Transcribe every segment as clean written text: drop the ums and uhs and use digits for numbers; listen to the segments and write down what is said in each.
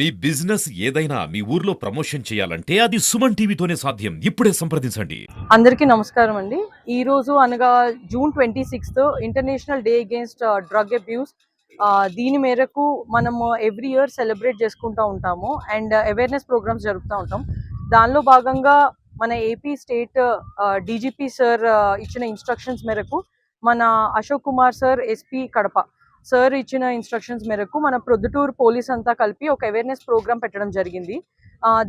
మీ business ఏదైనా మీ ఊర్లో promotion చేయాలంటే అది సుమన్ టీవీతోనే సాధ్యం. ఇప్పుడే సంప్రదించండి. అందరికీ నమస్కారం అండి. ఈ రోజు అనగా June 26 international day against drug abuse. దీని మేరకు మనము ఎవ్రీ ఇయర్ సెలబ్రేట్ చేసుకుంటూ ఉంటాము అండ్ అవేర్నెస్ ప్రోగ్రామ్స్ జరుపుతూ ఉంటాం. దానిలో భాగంగా మన ఏపీ స్టేట్ డీజీపీ సార్ ఇచ్చిన ఇన్స్ట్రక్షన్స్ మేరకు మన Ashok Kumar sir SP Kadapa sir ఇచ్చిన ఇన్స్ట్రక్షన్స్ మేరకు మన ప్రొద్దుటూరు పోలీస్ అంతా కలిపి ఒక అవేర్నెస్ ప్రోగ్రామ్ పెట్టడం జరిగింది.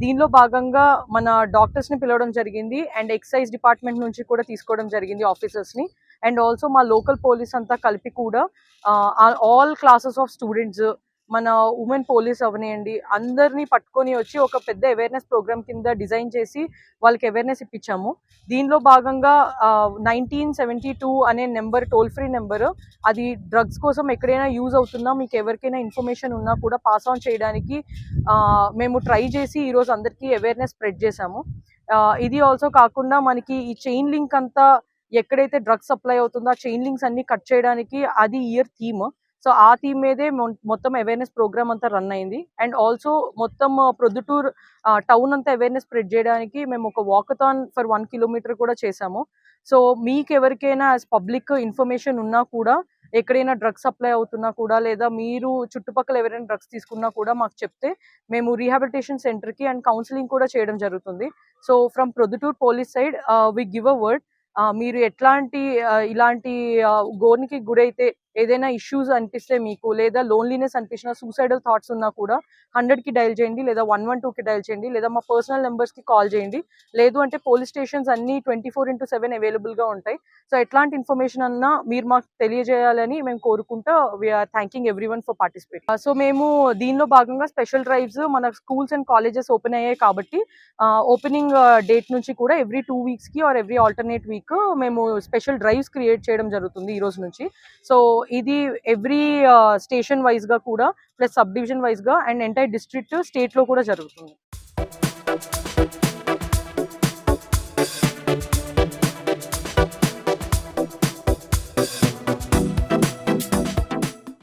దీనిలో భాగంగా మన డాక్టర్స్ని పిలవడం జరిగింది అండ్ ఎక్సైజ్ డిపార్ట్మెంట్ నుంచి కూడా తీసుకోవడం జరిగింది ఆఫీసర్స్ని. అండ్ ఆల్సో మా లోకల్ పోలీస్ అంతా కలిపి కూడా ఆల్ క్లాసెస్ ఆఫ్ స్టూడెంట్స్, మన ఉమెన్ పోలీస్ అవనియండి, అందరినీ పట్టుకొని వచ్చి ఒక పెద్ద అవేర్నెస్ ప్రోగ్రామ్ కింద డిజైన్ చేసి వాళ్ళకి అవేర్నెస్ ఇప్పించాము. దీనిలో భాగంగా 1972 అనే నెంబర్, టోల్ ఫ్రీ నెంబర్, అది డ్రగ్స్ కోసం ఎక్కడైనా యూజ్ అవుతుందా, మీకు ఎవరికైనా ఇన్ఫర్మేషన్ ఉన్నా కూడా పాస్ ఆన్ చేయడానికి మేము ట్రై చేసి ఈరోజు అందరికీ అవేర్నెస్ స్ప్రెడ్ చేశాము. ఇది ఆల్సో కాకుండా మనకి ఈ చైన్ లింక్ అంతా ఎక్కడైతే డ్రగ్స్ సప్లై అవుతుందో ఆ చైన్ లింక్స్ అన్ని కట్ చేయడానికి అది ఇయర్ థీమ్. సో ఆ థీమ్ మీదే మొత్తం అవేర్నెస్ ప్రోగ్రామ్ అంతా రన్ అయింది. అండ్ ఆల్సో మొత్తం ప్రొద్దుటూర్ టౌన్ అంతా అవేర్నెస్ స్ప్రెడ్ చేయడానికి మేము ఒక వాకథాన్ ఫర్ 1 కిలోమీటర్ కూడా చేశాము. సో మీకు ఎవరికైనా యాజ్ పబ్లిక్ ఇన్ఫర్మేషన్ ఉన్నా కూడా, ఎక్కడైనా డ్రగ్స్ సప్లై అవుతున్నా కూడా, లేదా మీరు చుట్టుపక్కల ఎవరైనా డ్రగ్స్ తీసుకున్నా కూడా మాకు చెప్తే మేము రీహాబిలిటేషన్ సెంటర్కి అండ్ కౌన్సిలింగ్ కూడా చేయడం జరుగుతుంది. So from Proddatur police side we give a word. మీరు ఎట్లాంటి ఇలాంటి గోనికి గురైతే, ఏదైనా ఇష్యూస్ అనిపిస్తే మీకు, లేదా లోన్లీనెస్ అనిపించిన, సూసైడల్ థాట్స్ ఉన్నా కూడా 100కి డైల్ చేయండి, లేదా 112కి డైల్ చేయండి, లేదా మా పర్సనల్ నెంబర్స్కి కాల్ చేయండి. లేదు అంటే పోలీస్ స్టేషన్స్ అన్ని 24/7 అవైలబుల్గా ఉంటాయి. సో ఎట్లాంటి ఇన్ఫర్మేషన్ అన్నా మీరు మాకు తెలియజేయాలని మేము కోరుకుంటూ we are thanking everyone for participate. So మేము దీనిలో భాగంగా స్పెషల్ డ్రైవ్స్, మన స్కూల్స్ అండ్ కాలేజెస్ ఓపెన్ అయ్యాయి కాబట్టి ఓపెనింగ్ డేట్ నుంచి కూడా ఎవ్రీ 2 వీక్స్కి ఆర్ ఎవ్రీ ఆల్టర్నేట్ వీక్ మేము స్పెషల్ డ్రైవ్స్ క్రియేట్ చేయడం జరుగుతుంది ఈ రోజు నుంచి. సో ఇది ఎవ్రీ స్టేషన్ వైజ్గా కూడా, ప్లస్ సబ్ డివిజన్ వైజ్గా అండ్ ఎంటైర్ డిస్ట్రిక్ట్, స్టేట్లో కూడా జరుగుతుంది.